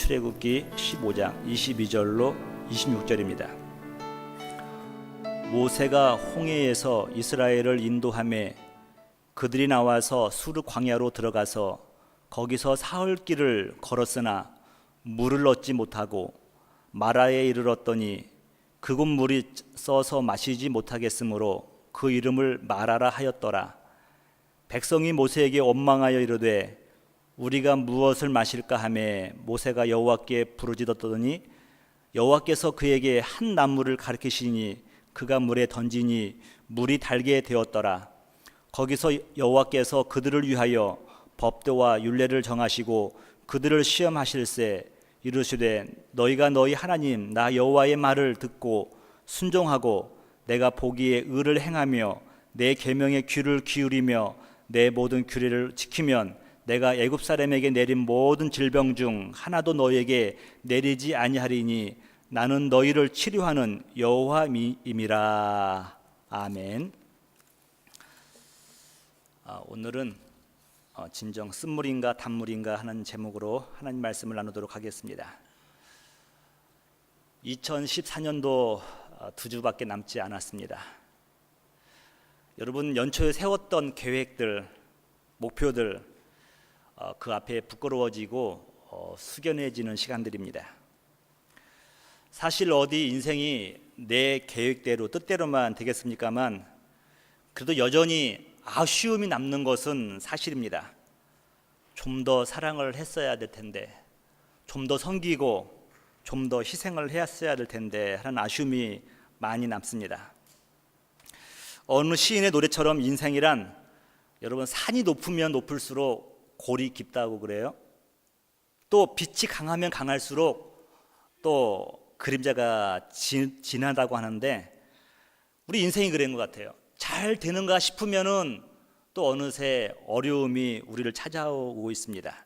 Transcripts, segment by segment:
출애굽기 15장 22절로 26절입니다. 모세가 홍해에서 이스라엘을 인도하매 그들이 나와서 수르 광야로 들어가서 거기서 사흘 길을 걸었으나 물을 얻지 못하고 마라에 이르렀더니 그곳 물이 써서 마시지 못하겠으므로 그 이름을 마라라 하였더라. 백성이 모세에게 원망하여 이르되 우리가 무엇을 마실까 하매 모세가 여호와께 부르짖었더니 여호와께서 그에게 한 나무를 가리키시니 그가 물에 던지니 물이 달게 되었더라. 거기서 여호와께서 그들을 위하여 법도와 율례를 정하시고 그들을 시험하실세 이르시되 너희가 너희 하나님 나 여호와의 말을 듣고 순종하고 내가 보기에 의를 행하며 내 계명에 귀를 기울이며 내 모든 규례를 지키면 내가 애굽 사람에게 내린 모든 질병 중 하나도 너희에게 내리지 아니하리니 나는 너희를 치료하는 여호와임이라. 아멘. 오늘은 진정 쓴물인가 단물인가 하는 제목으로 하나님 말씀을 나누도록 하겠습니다. 2014년도 2주밖에 남지 않았습니다. 여러분 연초에 세웠던 계획들, 목표들 그 앞에 부끄러워지고 숙연해지는 시간들입니다. 사실 어디 인생이 내 계획대로 뜻대로만 되겠습니까만 그래도 여전히 아쉬움이 남는 것은 사실입니다. 좀 더 사랑을 했어야 될 텐데, 좀 더 섬기고 좀 더 희생을 했어야 될 텐데 하는 아쉬움이 많이 남습니다. 어느 시인의 노래처럼 인생이란 여러분 산이 높으면 높을수록 골이 깊다고 그래요. 또 빛이 강하면 강할수록 또 그림자가 진하다고 하는데 우리 인생이 그런 것 같아요. 잘 되는가 싶으면은 또 어느새 어려움이 우리를 찾아오고 있습니다.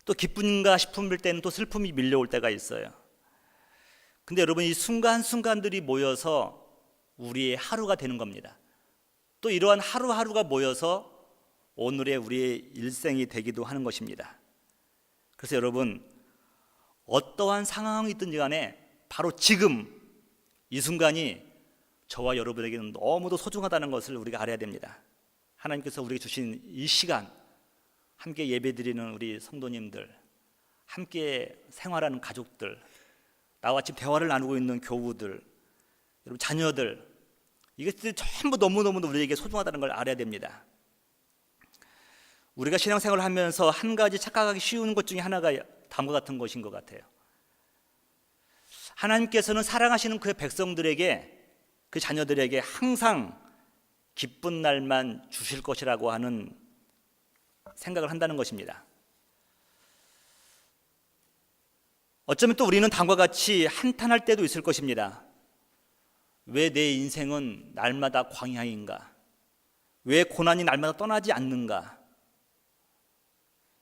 또 기쁜가 싶을 때는 또 슬픔이 밀려올 때가 있어요. 근데 여러분 이 순간순간들이 모여서 우리의 하루가 되는 겁니다. 또 이러한 하루하루가 모여서 오늘의 우리의 일생이 되기도 하는 것입니다. 그래서 여러분 어떠한 상황이 있든지 간에 바로 지금 이 순간이 저와 여러분에게는 너무도 소중하다는 것을 우리가 알아야 됩니다. 하나님께서 우리에게 주신 이 시간, 함께 예배드리는 우리 성도님들, 함께 생활하는 가족들, 나와 지금 대화를 나누고 있는 교우들, 여러분 자녀들, 이것들이 전부 너무너무 우리에게 소중하다는 걸 알아야 됩니다. 우리가 신앙생활을 하면서 한 가지 착각하기 쉬운 것 중에 하나가 다음과 같은 것인 것 같아요. 하나님께서는 사랑하시는 그의 백성들에게, 그 자녀들에게 항상 기쁜 날만 주실 것이라고 하는 생각을 한다는 것입니다. 어쩌면 또 우리는 다음과 같이 한탄할 때도 있을 것입니다. 왜 내 인생은 날마다 광야인가? 왜 고난이 날마다 떠나지 않는가?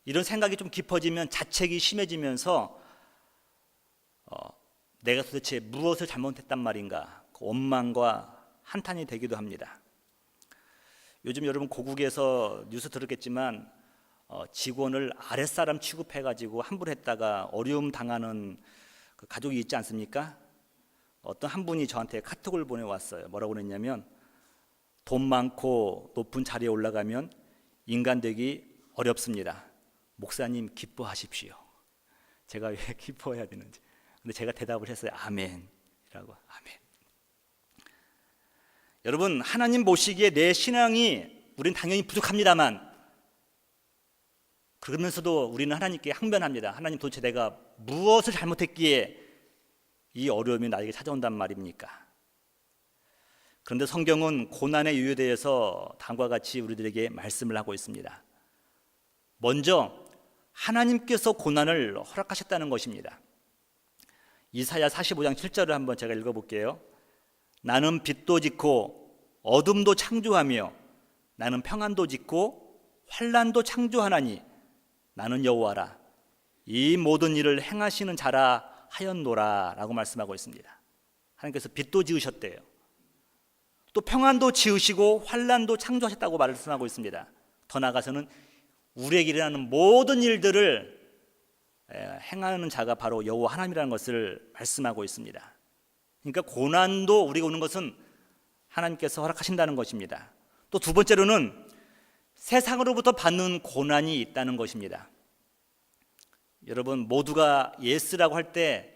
이런 생각이 좀 깊어지면 자책이 심해지면서 내가 도대체 무엇을 잘못했단 말인가? 그 원망과 한탄이 되기도 합니다. 요즘 여러분 고국에서 뉴스 들었겠지만 직원을 아랫사람 취급해가지고 함부로 했다가 어려움 당하는 그 가족이 있지 않습니까? 어떤 한 분이 저한테 카톡을 보내왔어요. 뭐라고 그랬냐면 돈 많고 높은 자리에 올라가면 인간 되기 어렵습니다. 목사님 기뻐하십시오. 제가 왜 기뻐해야 되는지. 근데 제가 대답을 했어요. 아멘이라고. 아멘. 여러분 하나님 보시기에 내 신앙이 우린 당연히 부족합니다만 그러면서도 우리는 하나님께 항변합니다. 하나님 도대체 내가 무엇을 잘못했기에 이 어려움이 나에게 찾아온단 말입니까? 그런데 성경은 고난의 이유에 대해서 다음과 같이 우리들에게 말씀을 하고 있습니다. 먼저 하나님께서 고난을 허락하셨다는 것입니다. 이사야 45장 7절을 한번 제가 읽어볼게요. 나는 빛도 짓고 어둠도 창조하며 나는 평안도 짓고 환난도 창조하나니 나는 여호와라 이 모든 일을 행하시는 자라 하였노라 라고 말씀하고 있습니다. 하나님께서 빛도 지으셨대요. 또 평안도 지으시고 환난도 창조하셨다고 말씀하고 있습니다. 더 나아가서는 우리에게 일어나는 모든 일들을 행하는 자가 바로 여호와 하나님이라는 것을 말씀하고 있습니다. 그러니까 고난도 우리가 오는 것은 하나님께서 허락하신다는 것입니다. 또 두 번째로는 세상으로부터 받는 고난이 있다는 것입니다. 여러분, 모두가 예스라고 할 때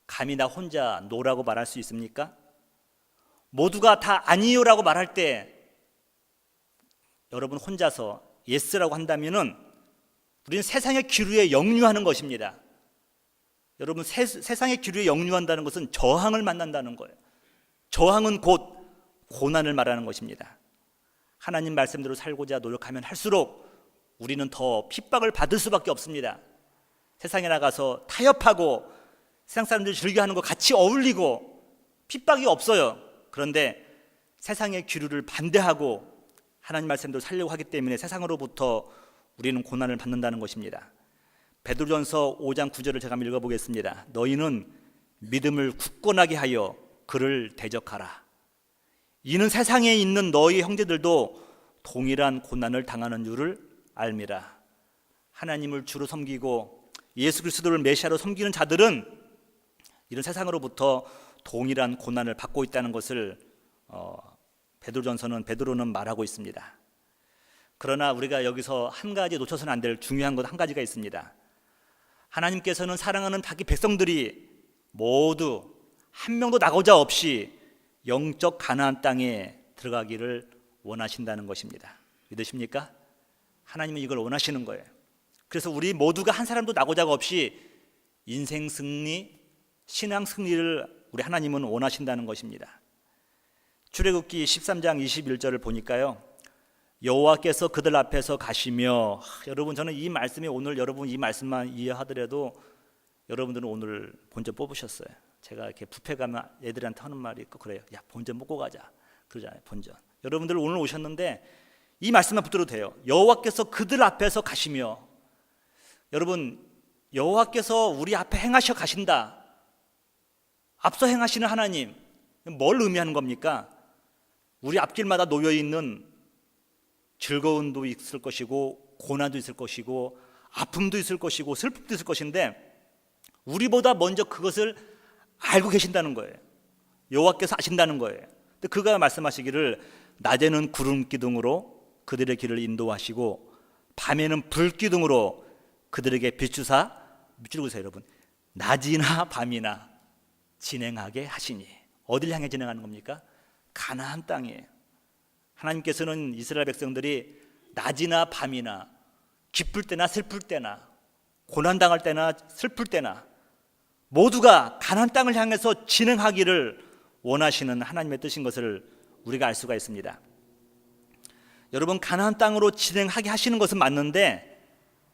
감히 나 혼자 노라고 말할 수 있습니까? 모두가 다 아니요라고 말할 때 여러분 혼자서 예스라고 한다면은 우리는 세상의 기류에 역류하는 것입니다. 여러분, 세상의 기류에 역류한다는 것은 저항을 만난다는 거예요. 저항은 곧 고난을 말하는 것입니다. 하나님 말씀대로 살고자 노력하면 할수록 우리는 더 핍박을 받을 수밖에 없습니다. 세상에 나가서 타협하고 세상 사람들이 즐겨하는 거 같이 어울리고 핍박이 없어요. 그런데 세상의 기류를 반대하고 하나님 말씀대로 살려고 하기 때문에 세상으로부터 우리는 고난을 받는다는 것입니다. 베드로전서 5장 9절을 제가 한번 읽어보겠습니다. 너희는 믿음을 굳건하게 하여 그를 대적하라. 이는 세상에 있는 너희 형제들도 동일한 고난을 당하는 줄을 알미라. 하나님을 주로 섬기고 예수 그리스도를 메시아로 섬기는 자들은 이런 세상으로부터 동일한 고난을 받고 있다는 것을 베드로는 말하고 있습니다. 그러나 우리가 여기서 한 가지 놓쳐서는 안 될 중요한 것 한 가지가 있습니다. 하나님께서는 사랑하는 자기 백성들이 모두 한 명도 나고자 없이 영적 가나안 땅에 들어가기를 원하신다는 것입니다. 믿으십니까? 하나님은 이걸 원하시는 거예요. 그래서 우리 모두가 한 사람도 나고자 없이 인생 승리, 신앙 승리를 우리 하나님은 원하신다는 것입니다. 출애굽기 13장 21절을 보니까요, 여호와께서 그들 앞에서 가시며, 여러분 저는 이 말씀이 오늘 여러분 이 말씀만 이해하더라도 여러분들은 오늘 본전 뽑으셨어요. 제가 이렇게 뷔페 가면 애들한테 하는 말이 있고 그래요. 야, 본전 먹고 가자 그러잖아요. 본전. 여러분들 오늘 오셨는데 이 말씀만 붙들어도 돼요. 여호와께서 그들 앞에서 가시며. 여러분, 여호와께서 우리 앞에 행하셔 가신다. 앞서 행하시는 하나님, 뭘 의미하는 겁니까? 우리 앞길마다 놓여있는 즐거움도 있을 것이고 고난도 있을 것이고 아픔도 있을 것이고 슬픔도 있을 것인데 우리보다 먼저 그것을 알고 계신다는 거예요. 여호와께서 아신다는 거예요. 근데 그가 말씀하시기를 낮에는 구름 기둥으로 그들의 길을 인도하시고 밤에는 불 기둥으로 그들에게 비추사, 밑줄 그으세요 여러분, 낮이나 밤이나 진행하게 하시니. 어딜 향해 진행하는 겁니까? 가나안 땅이에요. 하나님께서는 이스라엘 백성들이 낮이나 밤이나 기쁠 때나 슬플 때나 고난당할 때나 슬플 때나 모두가 가나안 땅을 향해서 진행하기를 원하시는 하나님의 뜻인 것을 우리가 알 수가 있습니다. 여러분, 가나안 땅으로 진행하게 하시는 것은 맞는데,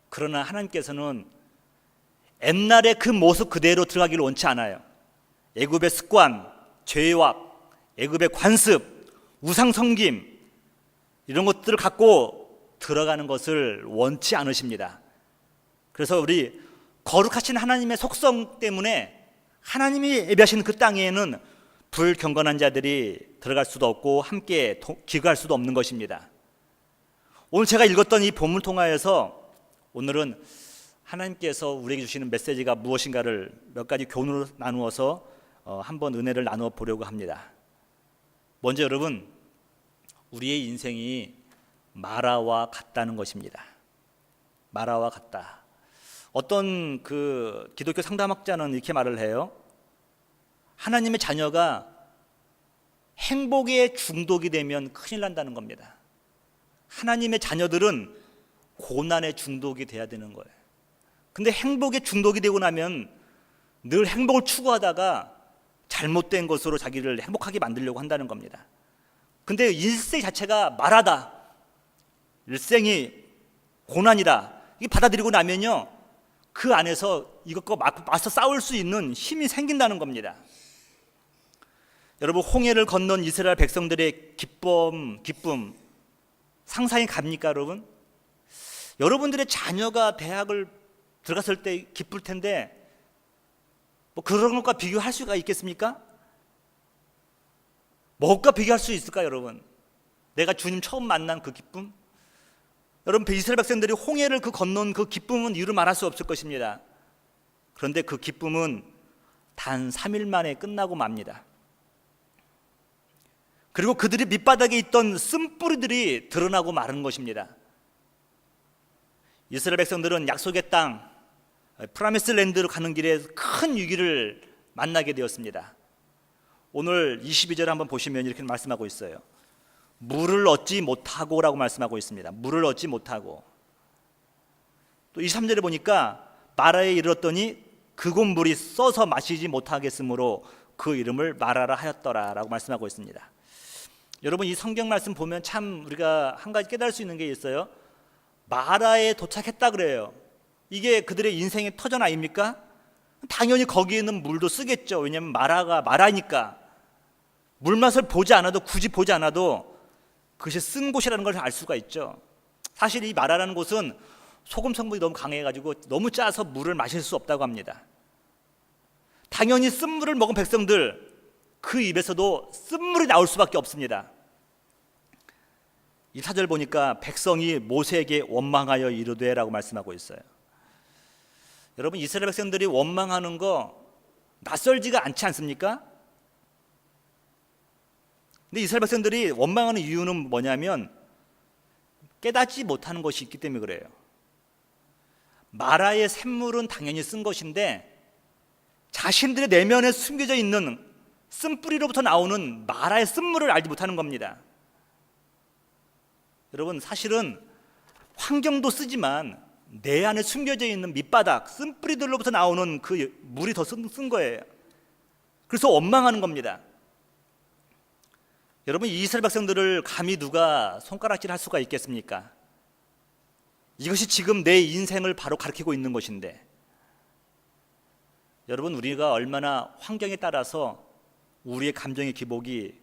그러나 하나님께서는 옛날의 그 모습 그대로 들어가기를 원치 않아요. 애굽의 습관, 죄악, 애굽의 관습, 우상 섬김, 이런 것들을 갖고 들어가는 것을 원치 않으십니다. 그래서 우리 거룩하신 하나님의 속성 때문에 하나님이 예비하신 그 땅에는 불경건한 자들이 들어갈 수도 없고 함께 기거할 수도 없는 것입니다. 오늘 제가 읽었던 이 본문 통하여서 오늘은 하나님께서 우리에게 주시는 메시지가 무엇인가를 몇 가지 교훈으로 나누어서 한번 은혜를 나누어 보려고 합니다. 먼저 여러분, 우리의 인생이 마라와 같다는 것입니다. 마라와 같다. 어떤 그 기독교 상담학자는 이렇게 말을 해요. 하나님의 자녀가 행복에 중독이 되면 큰일 난다는 겁니다. 하나님의 자녀들은 고난에 중독이 돼야 되는 거예요. 근데 행복에 중독이 되고 나면 늘 행복을 추구하다가 잘못된 것으로 자기를 행복하게 만들려고 한다는 겁니다. 근데 일생 자체가 마라다, 일생이 고난이다, 이게 받아들이고 나면요, 그 안에서 이것과 맞서 싸울 수 있는 힘이 생긴다는 겁니다. 여러분, 홍해를 건넌 이스라엘 백성들의 기쁨 상상이 갑니까 여러분? 여러분들의 자녀가 대학을 들어갔을 때 기쁠 텐데 뭐 그런 것과 비교할 수가 있겠습니까? 뭐가 비교할 수 있을까 여러분? 내가 주님 처음 만난 그 기쁨? 여러분, 이스라엘 백성들이 홍해를 건넌 그 기쁨은 이루 말할 수 없을 것입니다. 그런데 그 기쁨은 단 3일 만에 끝나고 맙니다. 그리고 그들이 밑바닥에 있던 쓴뿌리들이 드러나고 마는 것입니다. 이스라엘 백성들은 약속의 땅 프라미스 랜드로 가는 길에 큰 위기를 만나게 되었습니다. 오늘 22절 한번 보시면 이렇게 말씀하고 있어요. 물을 얻지 못하고 라고 말씀하고 있습니다. 물을 얻지 못하고. 또 23절에 보니까 마라에 이르렀더니 그곳 물이 써서 마시지 못하겠으므로 그 이름을 마라라 하였더라 라고 말씀하고 있습니다. 여러분, 이 성경 말씀 보면 참 우리가 한 가지 깨달을 수 있는 게 있어요. 마라에 도착했다 그래요. 이게 그들의 인생의 터전 아닙니까? 당연히 거기에 있는 물도 쓰겠죠. 왜냐하면 마라가 마라니까. 물맛을 보지 않아도, 굳이 보지 않아도 그것이 쓴 곳이라는 걸 알 수가 있죠. 사실 이 마라라는 곳은 소금 성분이 너무 강해가지고 너무 짜서 물을 마실 수 없다고 합니다. 당연히 쓴물을 먹은 백성들, 그 입에서도 쓴물이 나올 수밖에 없습니다. 이 4절 보니까 백성이 모세에게 원망하여 이르되 라고 말씀하고 있어요. 여러분, 이스라엘 백성들이 원망하는 거 낯설지가 않지 않습니까? 근데 이스라엘 백성들이 원망하는 이유는 뭐냐면 깨닫지 못하는 것이 있기 때문에 그래요. 마라의 샘물은 당연히 쓴 것인데 자신들의 내면에 숨겨져 있는 쓴뿌리로부터 나오는 마라의 쓴물을 알지 못하는 겁니다. 여러분, 사실은 환경도 쓰지만 내 안에 숨겨져 있는 밑바닥 쓴뿌리들로부터 나오는 그 물이 더 쓴 거예요. 그래서 원망하는 겁니다. 여러분, 이 이스라엘 백성들을 감히 누가 손가락질할 수가 있겠습니까? 이것이 지금 내 인생을 바로 가리키고 있는 것인데, 여러분, 우리가 얼마나 환경에 따라서 우리의 감정의 기복이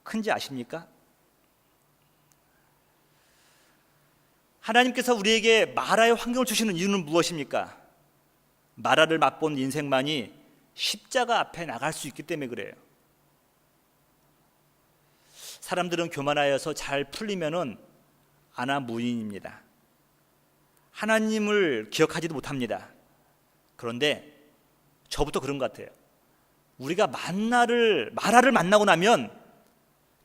큰지 아십니까? 하나님께서 우리에게 마라의 환경을 주시는 이유는 무엇입니까? 마라를 맛본 인생만이 십자가 앞에 나갈 수 있기 때문에 그래요. 사람들은 교만하여서 잘 풀리면은 아나무인입니다. 하나님을 기억하지도 못합니다. 그런데 저부터 그런 것 같아요. 우리가 마라를 만나고 나면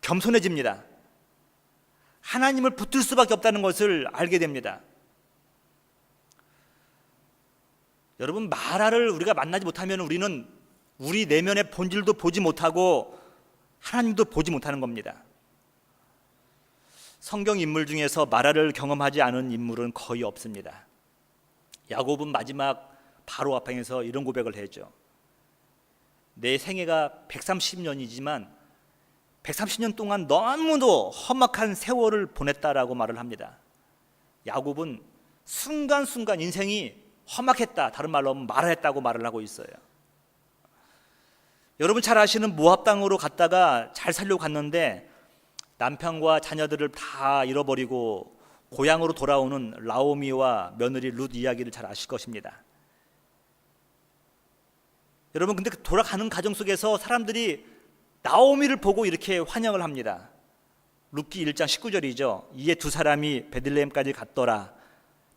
겸손해집니다. 하나님을 붙들 수밖에 없다는 것을 알게 됩니다. 여러분, 마라를 우리가 만나지 못하면 우리는 우리 내면의 본질도 보지 못하고 하나님도 보지 못하는 겁니다. 성경 인물 중에서 마라를 경험하지 않은 인물은 거의 없습니다. 야곱은 마지막 바로 앞에서 이런 고백을 했죠. 내 생애가 130년이지만 130년 동안 너무도 험악한 세월을 보냈다라고 말을 합니다. 야곱은 순간순간 인생이 험악했다, 다른 말로 하면 마라했다고 말을 하고 있어요. 여러분 잘 아시는 모압 땅으로 갔다가 잘 살려고 갔는데 남편과 자녀들을 다 잃어버리고 고향으로 돌아오는 나오미와 며느리 룻 이야기를 잘 아실 것입니다. 여러분, 근데 돌아가는 과정 속에서 사람들이 나오미를 보고 이렇게 환영을 합니다. 룻기 1장 19절이죠. 이에 두 사람이 베들레헴까지 갔더라.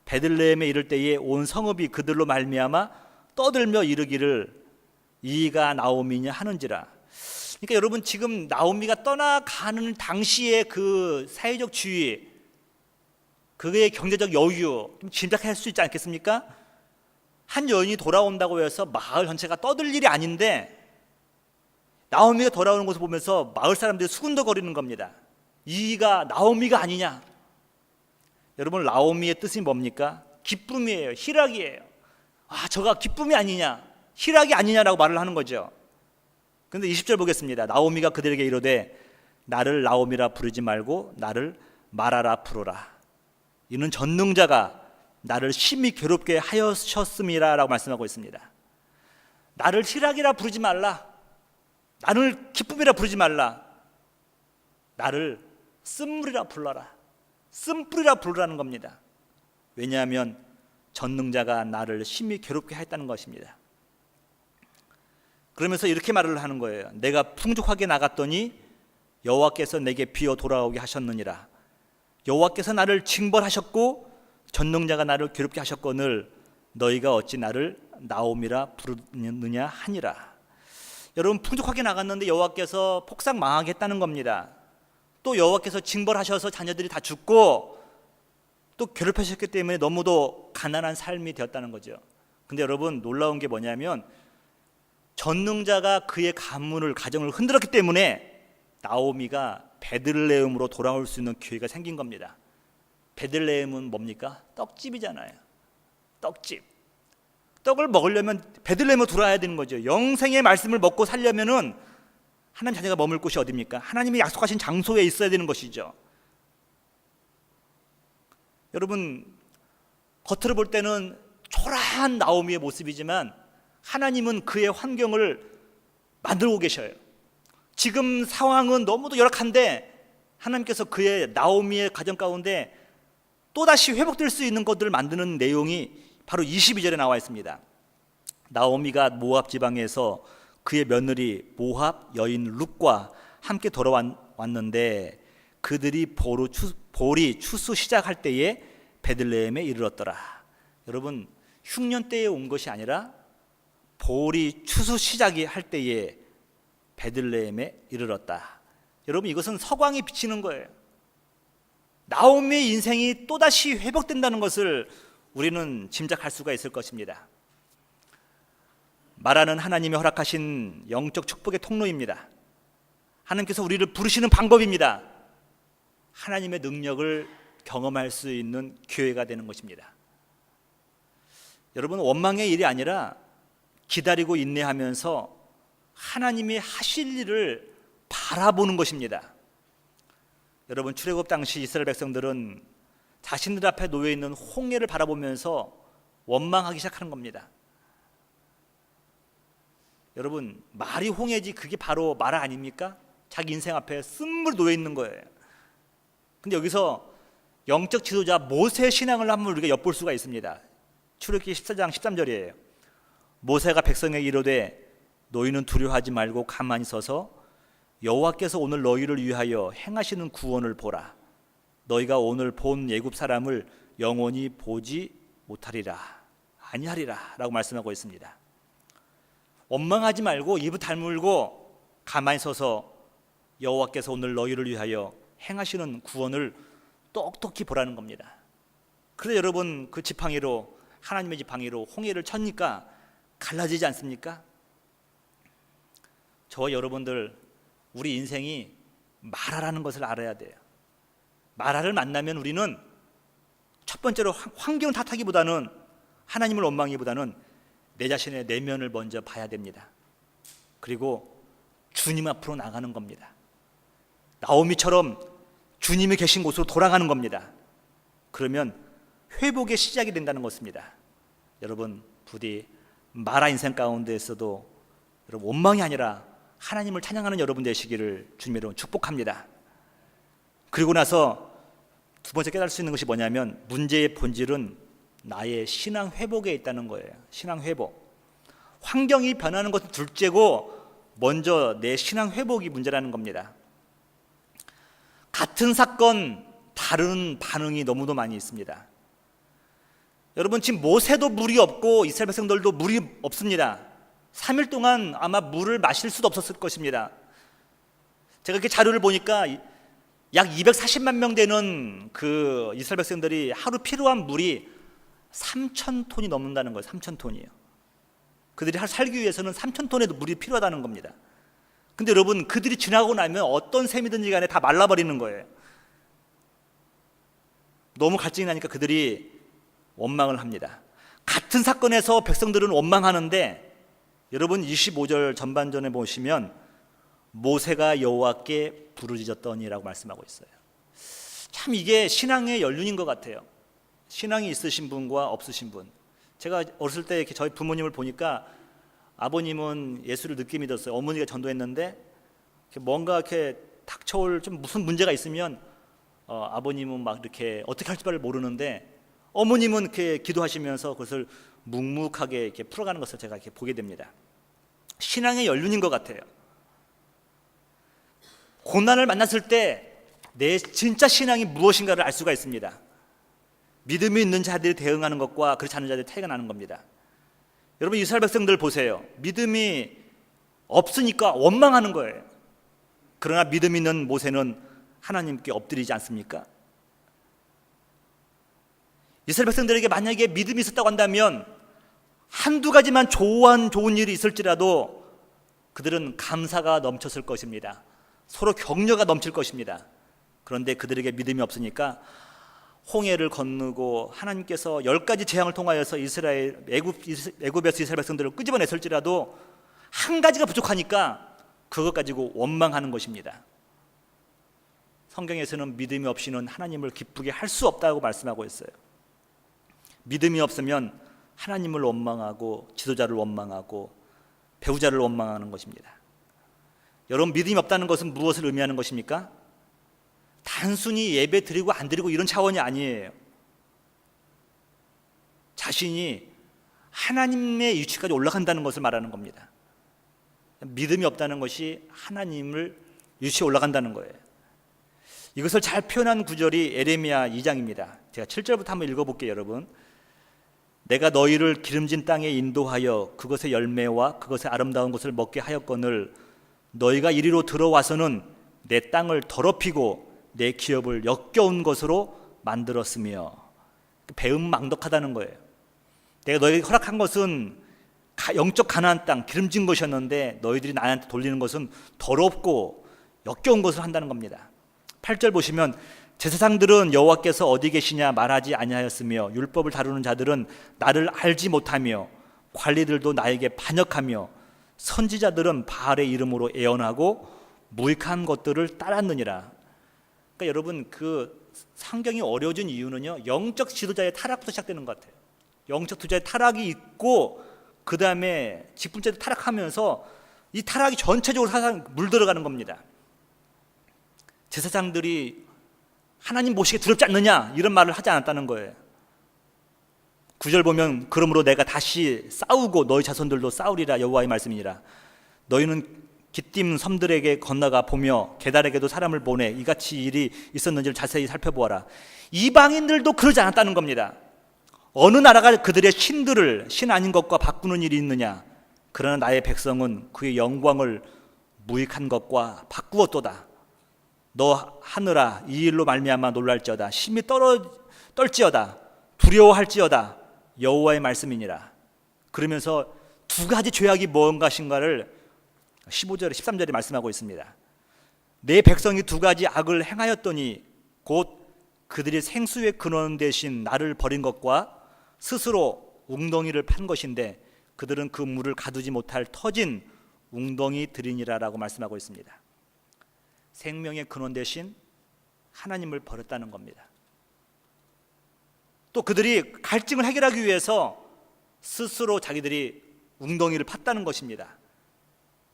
베들레헴에 이를 때에 온 성읍이 그들로 말미암아 떠들며 이르기를 이가 나오미냐 하는지라. 그러니까 여러분, 지금 나오미가 떠나가는 당시의 그 사회적 지위, 그의 경제적 여유 좀 짐작할 수 있지 않겠습니까? 한 여인이 돌아온다고 해서 마을 전체가 떠들 일이 아닌데 나오미가 돌아오는 것을 보면서 마을 사람들이 수군덕거리는 겁니다. 이가 나오미가 아니냐. 여러분, 나오미의 뜻이 뭡니까? 기쁨이에요. 희락이에요. 저가 기쁨이 아니냐, 희락이 아니냐라고 말을 하는 거죠. 그런데 20절 보겠습니다. 나오미가 그들에게 이르되 나를 나오미라 부르지 말고 나를 마라라 부르라. 이는 전능자가 나를 심히 괴롭게 하였음이라 라고 말씀하고 있습니다. 나를 희락이라 부르지 말라, 나를 기쁨이라 부르지 말라, 나를 쓴물이라 불러라, 쓴뿌리라 부르라는 겁니다. 왜냐하면 전능자가 나를 심히 괴롭게 하였다는 것입니다. 그러면서 이렇게 말을 하는 거예요. 내가 풍족하게 나갔더니 여호와께서 내게 비어 돌아오게 하셨느니라. 여호와께서 나를 징벌하셨고 전능자가 나를 괴롭게 하셨거늘 너희가 어찌 나를 나오미라 부르느냐 하니라. 여러분, 풍족하게 나갔는데 여호와께서 폭삭 망하게 했다는 겁니다. 또 여호와께서 징벌하셔서 자녀들이 다 죽고 또 괴롭히셨기 때문에 너무도 가난한 삶이 되었다는 거죠. 근데 여러분, 놀라운 게 뭐냐면 전능자가 그의 가문을, 가정을 흔들었기 때문에 나오미가 베들레헴으로 돌아올 수 있는 기회가 생긴 겁니다. 베들레헴은 뭡니까? 떡집이잖아요. 떡집. 떡을 먹으려면 베들레헴으로 돌아야 되는 거죠. 영생의 말씀을 먹고 살려면은 하나님 자녀가 머물 곳이 어디입니까? 하나님이 약속하신 장소에 있어야 되는 것이죠. 여러분, 겉으로 볼 때는 초라한 나오미의 모습이지만 하나님은 그의 환경을 만들고 계셔요. 지금 상황은 너무도 열악한데 하나님께서 그의 나오미의 가정 가운데 또다시 회복될 수 있는 것들을 만드는 내용이 바로 22절에 나와 있습니다. 나오미가 모압 지방에서 그의 며느리 모압 여인 룻과 함께 돌아왔는데 그들이 보리 추수 시작할 때에 베들레헴에 이르렀더라. 여러분, 흉년 때에 온 것이 아니라 보리 추수 시작이 할 때에 베들레헴에 이르렀다. 여러분, 이것은 서광이 비치는 거예요. 나오미의 인생이 또다시 회복된다는 것을 우리는 짐작할 수가 있을 것입니다. 마라는 하나님이 허락하신 영적 축복의 통로입니다. 하나님께서 우리를 부르시는 방법입니다. 하나님의 능력을 경험할 수 있는 기회가 되는 것입니다. 여러분, 원망의 일이 아니라 기다리고 인내하면서 하나님이 하실 일을 바라보는 것입니다. 여러분, 출애굽 당시 이스라엘 백성들은 자신들 앞에 놓여 있는 홍해를 바라보면서 원망하기 시작하는 겁니다. 여러분, 말이 홍해지 그게 바로 마라 아닙니까? 자기 인생 앞에 쓴물 놓여 있는 거예요. 근데 여기서 영적 지도자 모세의 신앙을 한번 우리가 엿볼 수가 있습니다. 출애굽기 14장 13절이에요. 모세가 백성에게 이르되 너희는 두려워하지 말고 가만히 서서 여호와께서 오늘 너희를 위하여 행하시는 구원을 보라. 너희가 오늘 본 애굽 사람을 영원히 보지 못하리라, 아니하리라 라고 말씀하고 있습니다. 원망하지 말고 입을 다물고 가만히 서서 여호와께서 오늘 너희를 위하여 행하시는 구원을 똑똑히 보라는 겁니다. 그래서 여러분, 그 지팡이로, 하나님의 지팡이로 홍해를 쳤니까 갈라지지 않습니까? 저와 여러분들, 우리 인생이 마라라는 것을 알아야 돼요. 마라를 만나면 우리는 첫 번째로 환경을 탓하기보다는, 하나님을 원망하기보다는 내 자신의 내면을 먼저 봐야 됩니다. 그리고 주님 앞으로 나가는 겁니다. 나오미처럼 주님이 계신 곳으로 돌아가는 겁니다. 그러면 회복의 시작이 된다는 것입니다. 여러분, 부디 마라 인생 가운데에서도 여러분 원망이 아니라 하나님을 찬양하는 여러분 되시기를 주님으로 축복합니다. 그리고 나서 두 번째 깨달을 수 있는 것이 뭐냐면, 문제의 본질은 나의 신앙 회복에 있다는 거예요. 신앙 회복. 환경이 변하는 것은 둘째고 먼저 내 신앙 회복이 문제라는 겁니다. 같은 사건 다른 반응이 너무도 많이 있습니다. 여러분, 지금 모세도 물이 없고 이스라엘 백성들도 물이 없습니다. 3일 동안 아마 물을 마실 수도 없었을 것입니다. 제가 이렇게 자료를 보니까 약 240만 명 되는 그 이스라엘 백성들이 하루 필요한 물이 3,000톤이 넘는다는 거예요. 3,000톤이에요. 그들이 살기 위해서는 3,000톤의 물이 필요하다는 겁니다. 근데 여러분, 그들이 지나고 나면 어떤 셈이든지 간에 다 말라버리는 거예요. 너무 갈증이 나니까 그들이 원망을 합니다. 같은 사건에서 백성들은 원망하는데, 여러분 25절 전반전에 보시면 모세가 여호와께 부르짖었더니라고 말씀하고 있어요. 참 이게 신앙의 연륜인 것 같아요. 신앙이 있으신 분과 없으신 분. 제가 어렸을 때 이렇게 저희 부모님을 보니까 아버님은 예수를 늦게 믿었어요. 어머니가 전도했는데 뭔가 이렇게 닥쳐올 좀 무슨 문제가 있으면 아버님은 막 이렇게 어떻게 할지 모르는데 어머님은 이렇게 기도하시면서 그것을 묵묵하게 이렇게 풀어가는 것을 제가 이렇게 보게 됩니다. 신앙의 연륜인 것 같아요. 고난을 만났을 때 내 진짜 신앙이 무엇인가를 알 수가 있습니다. 믿음이 있는 자들이 대응하는 것과 그렇지 않은 자들의 차이가 나는 겁니다. 여러분 이스라엘 백성들 보세요. 믿음이 없으니까 원망하는 거예요. 그러나 믿음 있는 모세는 하나님께 엎드리지 않습니까? 이스라엘 백성들에게 만약에 믿음이 있었다고 한다면 한두 가지만 좋은 일이 있을지라도 그들은 감사가 넘쳤을 것입니다. 서로 격려가 넘칠 것입니다. 그런데 그들에게 믿음이 없으니까 홍해를 건너고 하나님께서 10가지 재앙을 통하여서 애굽에서 이스라엘 백성들을 끄집어냈을지라도 한 가지가 부족하니까 그것 가지고 원망하는 것입니다. 성경에서는 믿음이 없이는 하나님을 기쁘게 할 수 없다고 말씀하고 있어요. 믿음이 없으면 하나님을 원망하고 지도자를 원망하고 배우자를 원망하는 것입니다. 여러분 믿음이 없다는 것은 무엇을 의미하는 것입니까? 단순히 예배 드리고 안 드리고 이런 차원이 아니에요. 자신이 하나님의 위치까지 올라간다는 것을 말하는 겁니다. 믿음이 없다는 것이 하나님을 위치에 올라간다는 거예요. 이것을 잘 표현한 구절이 에레미야 2장입니다. 제가 7절부터 한번 읽어볼게요. 여러분, 내가 너희를 기름진 땅에 인도하여 그것의 열매와 그것의 아름다운 것을 먹게 하였거늘 너희가 이리로 들어와서는 내 땅을 더럽히고 내 기업을 역겨운 것으로 만들었으며, 배은망덕하다는 거예요. 내가 너희에게 허락한 것은 영적 가나안 땅 기름진 것이었는데 너희들이 나한테 돌리는 것은 더럽고 역겨운 것을 한다는 겁니다. 8절 보시면 제사장들은 여호와께서 어디 계시냐 말하지 아니하였으며 율법을 다루는 자들은 나를 알지 못하며 관리들도 나에게 반역하며 선지자들은 바알의 이름으로 애언하고 무익한 것들을 따랐느니라. 그러니까 여러분 그 성경이 어려워진 이유는요, 영적 지도자의 타락부터 시작되는 것 같아요. 영적 지도자의 타락이 있고 그 다음에 직분자들 타락하면서 이 타락이 전체적으로 물들어가는 겁니다. 제사장들이 하나님 모시기 두렵지 않느냐 이런 말을 하지 않았다는 거예요. 9절 보면 그러므로 내가 다시 싸우고 너희 자손들도 싸우리라 여호와의 말씀이니라. 너희는 기띔 섬들에게 건너가 보며 게달에게도 사람을 보내 이같이 일이 있었는지를 자세히 살펴보아라. 이방인들도 그러지 않았다는 겁니다. 어느 나라가 그들의 신들을 신 아닌 것과 바꾸는 일이 있느냐. 그러나 나의 백성은 그의 영광을 무익한 것과 바꾸었도다. 너 하늘아 이 일로 말미암아 놀랄지어다. 심히 떨지어다. 두려워할지어다. 여호와의 말씀이니라. 그러면서 두 가지 죄악이 무엇인가를 15절에 13절에 말씀하고 있습니다. 내 백성이 두 가지 악을 행하였더니 곧 그들이 생수의 근원 대신 나를 버린 것과 스스로 웅덩이를 판 것인데 그들은 그 물을 가두지 못할 터진 웅덩이들이니라 라고 말씀하고 있습니다. 생명의 근원 대신 하나님을 버렸다는 겁니다. 또 그들이 갈증을 해결하기 위해서 스스로 자기들이 웅덩이를 팠다는 것입니다.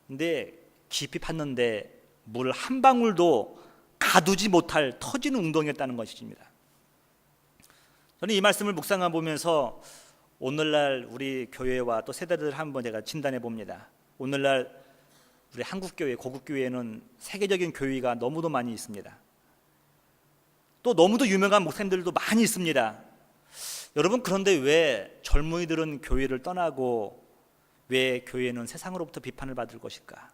근데 깊이 팠는데 물 한 방울도 가두지 못할 터진 웅덩이였다는 것입니다. 저는 이 말씀을 묵상해 보면서 오늘날 우리 교회와 또 세대들을 한번 제가 진단해 봅니다. 오늘날 우리 한국교회, 고국교회는 세계적인 교회가 너무도 많이 있습니다. 또 너무도 유명한 목사님들도 많이 있습니다. 여러분, 그런데 왜 젊은이들은 교회를 떠나고 왜 교회는 세상으로부터 비판을 받을 것일까?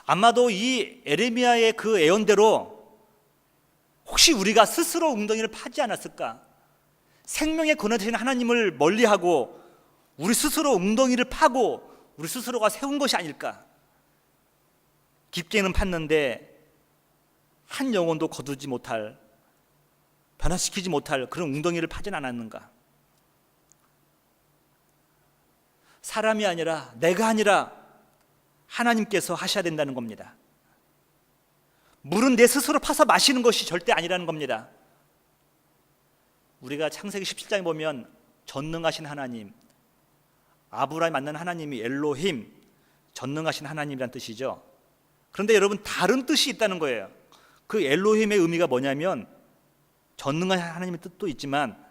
아마도 이 에레미야의 그 예언대로 혹시 우리가 스스로 웅덩이를 파지 않았을까? 생명의 근원 되신 하나님을 멀리하고 우리 스스로 웅덩이를 파고 우리 스스로가 세운 것이 아닐까? 깊게는 팠는데 한 영혼도 거두지 못할, 변화시키지 못할 그런 웅덩이를 파진 않았는가? 사람이 아니라 내가 아니라 하나님께서 하셔야 된다는 겁니다. 물은 내 스스로 파서 마시는 것이 절대 아니라는 겁니다. 우리가 창세기 17장에 보면 전능하신 하나님, 아브라함이 만난 하나님이 엘로힘, 전능하신 하나님이란 뜻이죠. 그런데 여러분, 다른 뜻이 있다는 거예요. 그 엘로힘의 의미가 뭐냐면 전능한 하나님의 뜻도 있지만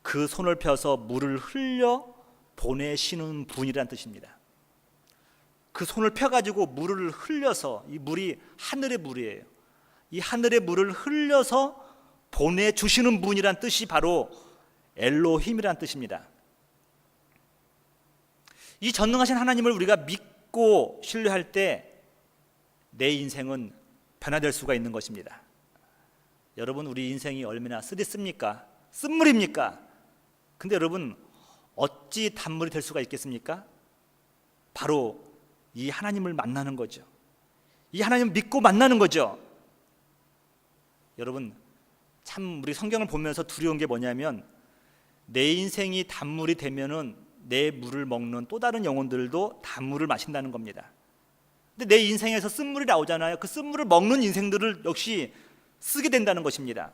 그 손을 펴서 물을 흘려 보내시는 분이란 뜻입니다. 그 손을 펴가지고 물을 흘려서, 이 물이 하늘의 물이에요. 이 하늘의 물을 흘려서 보내주시는 분이란 뜻이 바로 엘로힘이란 뜻입니다. 이 전능하신 하나님을 우리가 믿고 신뢰할 때 내 인생은 변화될 수가 있는 것입니다. 여러분, 우리 인생이 얼마나 쓰디씁니까? 쓴물입니까? 근데 여러분, 어찌 단물이 될 수가 있겠습니까? 바로 이 하나님을 만나는 거죠. 이 하나님을 믿고 만나는 거죠. 여러분, 참 우리 성경을 보면서 두려운 게 뭐냐면, 내 인생이 단물이 되면은 내 물을 먹는 또 다른 영혼들도 단물을 마신다는 겁니다. 근데 내 인생에서 쓴물이 나오잖아요. 그 쓴물을 먹는 인생들을 역시 쓰게 된다는 것입니다.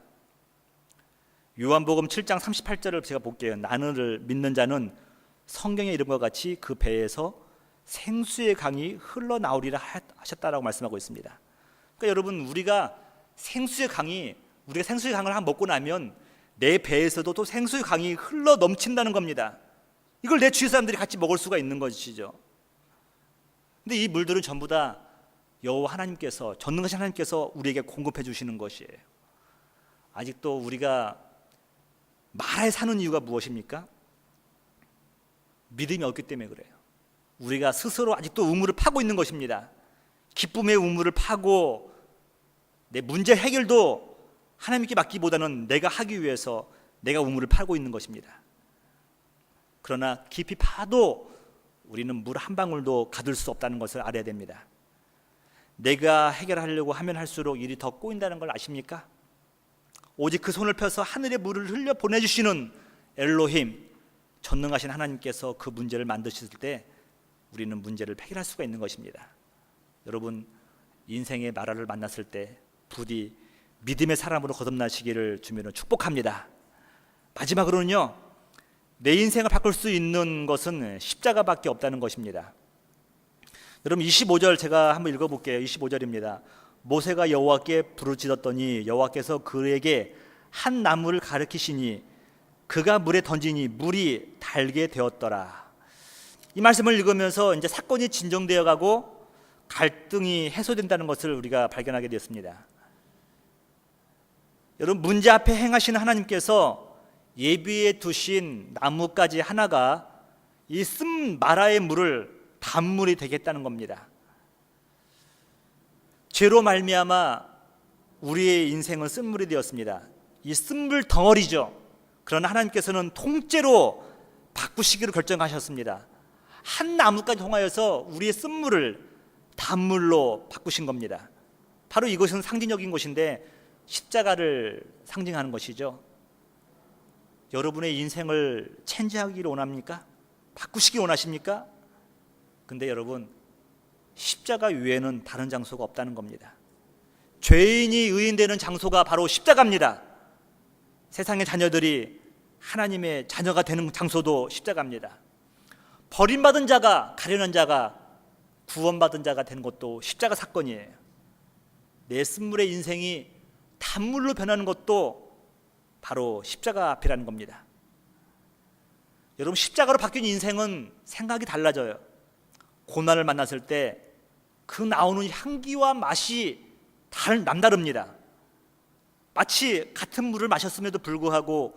요한복음 7장 38절을 제가 볼게요. 나를 믿는 자는 성경의 이름과 같이 그 배에서 생수의 강이 흘러나오리라 하셨다라고 말씀하고 있습니다. 그러니까 여러분, 우리가 생수의 강을 한번 먹고 나면 내 배에서도 또 생수의 강이 흘러 넘친다는 겁니다. 이걸 내 주위 사람들이 같이 먹을 수가 있는 것이죠. 근데 이 물들은 전부 다 여호와 하나님께서, 전능하신 하나님께서 우리에게 공급해 주시는 것이에요. 아직도 우리가 마라에 사는 이유가 무엇입니까? 믿음이 없기 때문에 그래요. 우리가 스스로 아직도 우물을 파고 있는 것입니다. 기쁨의 우물을 파고 내 문제 해결도 하나님께 맡기보다는 내가 하기 위해서 내가 우물을 파고 있는 것입니다. 그러나 깊이 파도 우리는 물 한 방울도 가둘 수 없다는 것을 알아야 됩니다. 내가 해결하려고 하면 할수록 일이 더 꼬인다는 걸 아십니까? 오직 그 손을 펴서 하늘의 물을 흘려 보내주시는 엘로힘, 전능하신 하나님께서 그 문제를 만드실 때 우리는 문제를 해결할 수가 있는 것입니다. 여러분, 인생의 마라를 만났을 때 부디 믿음의 사람으로 거듭나시기를 주님으로 축복합니다. 마지막으로는요, 내 인생을 바꿀 수 있는 것은 십자가밖에 없다는 것입니다. 여러분, 25절 제가 한번 읽어볼게요. 25절입니다. 모세가 여호와께 부르짖었더니 여호와께서 그에게 한 나무를 가리키시니 그가 물에 던지니 물이 달게 되었더라. 이 말씀을 읽으면서 이제 사건이 진정되어 가고 갈등이 해소된다는 것을 우리가 발견하게 되었습니다. 여러분, 문제 앞에 행하시는 하나님께서 예비해 두신 나무까지 하나가 이 쓴 마라의 물을 단물이 되겠다는 겁니다. 죄로 말미암아 우리의 인생은 쓴물이 되었습니다. 이 쓴물 덩어리죠. 그러나 하나님께서는 통째로 바꾸시기로 결정하셨습니다. 한 나무까지 통하여서 우리의 쓴물을 단물로 바꾸신 겁니다. 바로 이것은 상징적인 것인데 십자가를 상징하는 것이죠. 여러분의 인생을 체인지하기를 원합니까? 바꾸시기 원하십니까? 근데 여러분, 십자가 위에는 다른 장소가 없다는 겁니다. 죄인이 의인되는 장소가 바로 십자가입니다. 세상의 자녀들이 하나님의 자녀가 되는 장소도 십자가입니다. 버림받은 자가, 가련한 자가 구원받은 자가 되는 것도 십자가 사건이에요. 내 쓴물의 인생이 단물로 변하는 것도 바로 십자가 앞이라는 겁니다. 여러분, 십자가로 바뀐 인생은 생각이 달라져요. 고난을 만났을 때 그 나오는 향기와 맛이 남다릅니다. 마치 같은 물을 마셨음에도 불구하고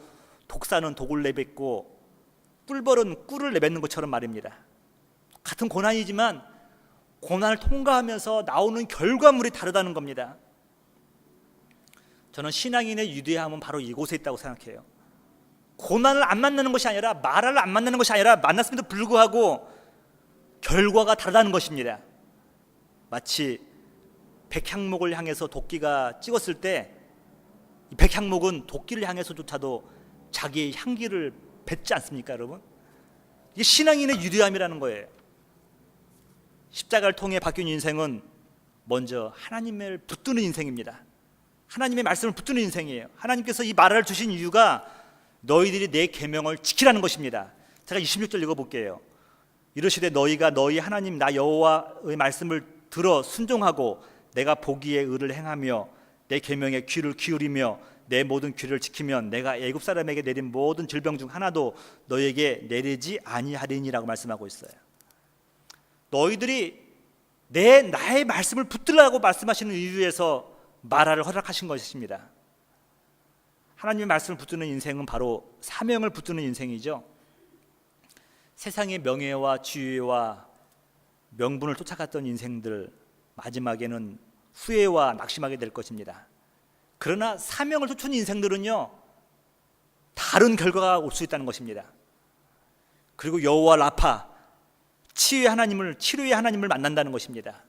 독사는 독을 내뱉고 꿀벌은 꿀을 내뱉는 것처럼 말입니다. 같은 고난이지만 고난을 통과하면서 나오는 결과물이 다르다는 겁니다. 저는 신앙인의 유대함은 바로 이곳에 있다고 생각해요. 고난을 안 만나는 것이 아니라, 마라를 안 만나는 것이 아니라 만났음에도 불구하고 결과가 다르다는 것입니다. 마치 백향목을 향해서 도끼가 찍었을 때 이 백향목은 도끼를 향해서조차도 자기의 향기를 뱉지 않습니까, 여러분? 이게 신앙인의 유대함이라는 거예요. 십자가를 통해 바뀐 인생은 먼저 하나님을 붙드는 인생입니다. 하나님의 말씀을 붙드는 인생이에요. 하나님께서 이 말을 주신 이유가 너희들이 내 계명을 지키라는 것입니다. 제가 26절 읽어볼게요. 이르시되 너희가 너희 하나님 나 여호와의 말씀을 들어 순종하고 내가 보기에 의를 행하며 내 계명에 귀를 기울이며 내 모든 규례를 지키면 내가 애굽 사람에게 내린 모든 질병 중 하나도 너희에게 내리지 아니하리니라고 말씀하고 있어요. 너희들이 나의 말씀을 붙들라고 말씀하시는 이유에서 마라를 허락하신 것입니다. 하나님의 말씀을 붙드는 인생은 바로 사명을 붙드는 인생이죠. 세상의 명예와 지위와 명분을 쫓아갔던 인생들 마지막에는 후회와 낙심하게 될 것입니다. 그러나 사명을 쫓은 인생들은요, 다른 결과가 올 수 있다는 것입니다. 그리고 여호와 라파, 치유의 하나님을 만난다는 것입니다.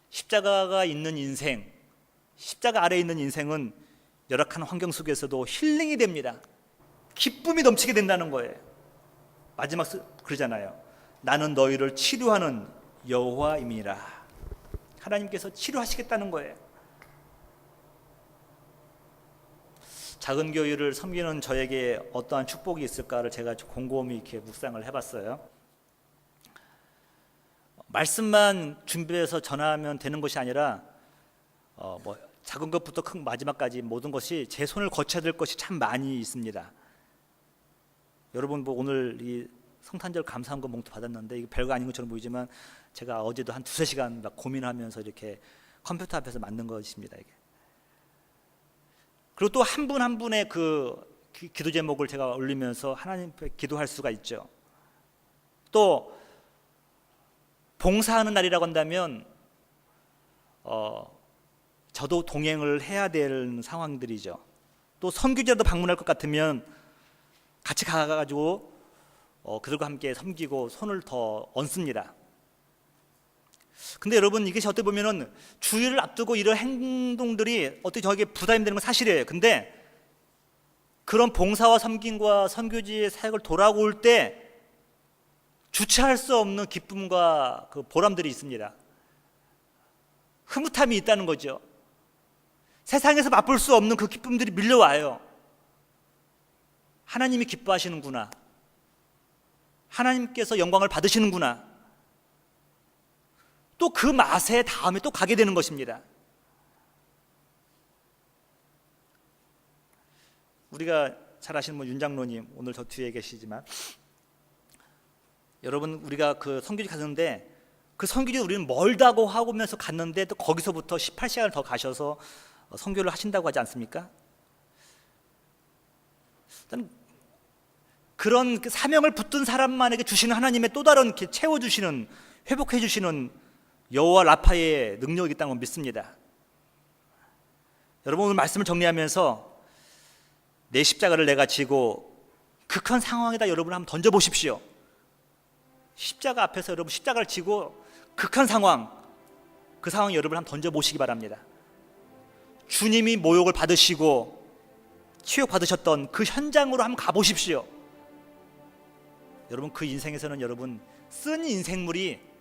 십자가가 있는 인생, 십자가 아래에 있는 인생은 열악한 환경 속에서도 힐링이 됩니다. 기쁨이 넘치게 된다는 거예요. 마지막 그러잖아요. 나는 너희를 치료하는 여호와임이라. 하나님께서 치료하시겠다는 거예요. 작은 교회를 섬기는 저에게 어떠한 축복이 있을까를 제가 곰곰이 이렇게 묵상을 해봤어요. 말씀만 준비해서 전하면 되는 것이 아니라 작은 것부터 큰 마지막까지 모든 것이 제 손을 거쳐야 될 것이 참 많이 있습니다. 여러분 오늘 이 성탄절 감사한거 봉투 받았는데 이게 별거 아닌 것처럼 보이지만 제가 어제도 한 2-3시간 막 고민하면서 이렇게 컴퓨터 앞에서 만든 것입니다. 이게. 그리고 또 한 분 한 분의 그 기도 제목을 제가 올리면서 하나님 앞에 기도할 수가 있죠. 또 봉사하는 날이라고 한다면 저도 동행을 해야 될 상황들이죠. 또 선교제도 방문할 것 같으면 같이 가가지고 그들과 함께 섬기고 손을 더 얹습니다. 근데 여러분 이게 어떻게 보면은 주일을 앞두고 이런 행동들이 어떻게 저에게 부담이 되는 건 사실이에요. 근데 그런 봉사와 섬김과 선교지의 사역을 돌아올 때 주체할 수 없는 기쁨과 그 보람들이 있습니다. 흐뭇함이 있다는 거죠. 세상에서 맛볼 수 없는 그 기쁨들이 밀려와요. 하나님이 기뻐하시는구나. 하나님께서 영광을 받으시는구나. 또 그 맛에 다음에 또 가게 되는 것입니다. 우리가 잘 아시는 윤 장로님 오늘 저 뒤에 계시지만 여러분 우리가 그 선교지 갔는데 그 선교지 우리는 멀다고 하면서 갔는데 또 거기서부터 18시간을 더 가셔서 선교를 하신다고 하지 않습니까? 일단 그런 그 사명을 붙든 사람만에게 주시는 하나님의 또 다른 채워주시는 회복해주시는 여호와 라파의 능력이 있다고 믿습니다. 여러분 오늘 말씀을 정리하면서 내 십자가를 내가 지고 극한 상황에다 여러분 한번 던져보십시오. 십자가 앞에서 여러분 십자가를 지고 극한 상황, 그 상황 여러분 한번 던져보시기 바랍니다. 주님이 모욕을 받으시고 치욕받으셨던 그 현장으로 한번 가보십시오. 여러분 그 인생에서는 여러분 쓴 인생물이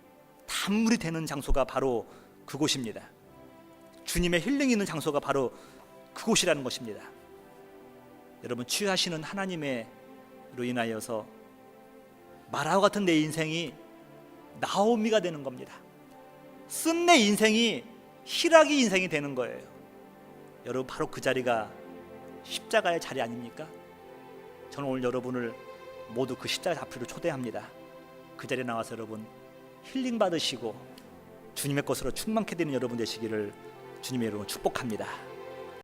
단물이 되는 장소가 바로 그곳입니다. 주님의 힐링이 있는 장소가 바로 그곳이라는 것입니다. 여러분 치유하시는 하나님으로 인하여서 마라와 같은 내 인생이 나오미가 되는 겁니다. 쓴 내 인생이 희락의 인생이 되는 거예요. 여러분 바로 그 자리가 십자가의 자리 아닙니까? 저는 오늘 여러분을 모두 그 십자가 앞으로 초대합니다. 그 자리에 나와서 여러분 힐링 받으시고 주님의 것으로 충만케 되는 여러분 되시기를 주님의 이름으로 축복합니다.